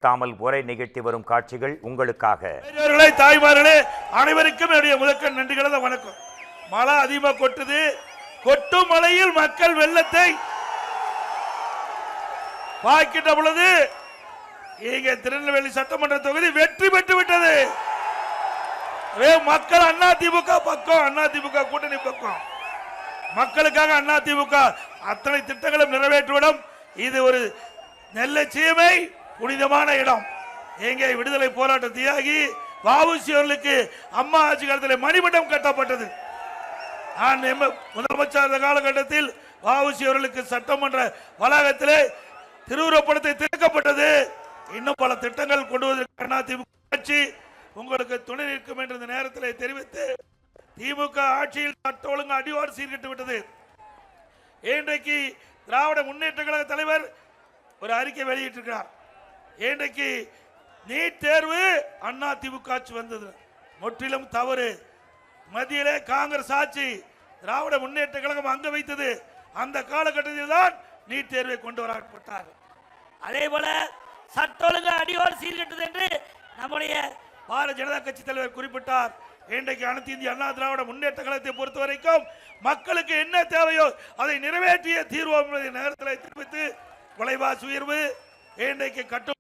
தாமல் உரை நிகழ்த்தி வரும் காட்சிகள் உங்களுக்காக. தாய்மார்களே, அனைவருக்கும் என்னுடைய முதற்க நன்றிகள வணக்கம். மழை அதிகமாக கொட்டுது. கொட்டும் மழையில் மக்கள் வெள்ளத்தை பாய்க்கிட்ட பொழுது இங்க திருநெல்வேலி சட்டமன்ற தொகுதி வெற்றி பெற்று விட்டது. மக்கள் அதிமுக பக்கம், அதிமுக கூட்டணி பக்கம். மக்களுக்காக அதிமுக அத்தனை திட்டங்களும் நிறைவேற்றுவிடும். இது ஒரு நெல்லை சீமை புனிதமான இடம். எங்கே விடுதலை போராட்ட தியாகி வ.உ.சி. அவர்களுக்கு அம்மா ஆட்சி காலத்தில் மணிமண்டபம் கட்டப்பட்டது. நான் முதலமைச்சர் காலகட்டத்தில் வ.உ.சி. அவர்களுக்கு சட்டமன்ற வளாகத்திலே திருவுருவப்படத்தை திறக்கப்பட்டது. இன்னும் பல திட்டங்கள் கொண்டு வருவதற்கு அதிமுக ஆட்சி உங்களுக்கு துணை நிற்கும் என்ற நேரத்தில் தெரிவித்து, திமுக ஆட்சியில் சட்ட ஒழுங்கு அடியோடு சீர்கிட்டு விட்டது. இன்றைக்கு திராவிட முன்னேற்ற கழக தலைவர் ஒரு அறிக்கை வெளியிட்டிருக்கிறார். இன்றைக்கு நீட் தேர்வு அதிமுக ஆட்சி வந்தது முற்றிலும் தவறு. மத்தியிலே காங்கிரஸ் ஆட்சி, திராவிட முன்னேற்ற கழகம் அங்க வைத்தது. அந்த காலகட்டத்தில் தான் நீட் தேர்வை கொண்டு வரப்பட்டார். அதே போல சட்ட ஒழுங்கு அடியோடு சீர்கெட்டது என்று நம்முடைய பாரதிய ஜனதா கட்சி தலைவர் குறிப்பிட்டார். இன்றைக்கு அனைத்து இந்திய அண்ணா திராவிட முன்னேற்ற கழகத்தை பொறுத்த வரைக்கும் மக்களுக்கு என்ன தேவையோ அதை நிறைவேற்றிய தீர்வோம் நேரத்தில் தெரிவித்து, விலைவாசி உயர்வு, இன்றைக்கு கட்டு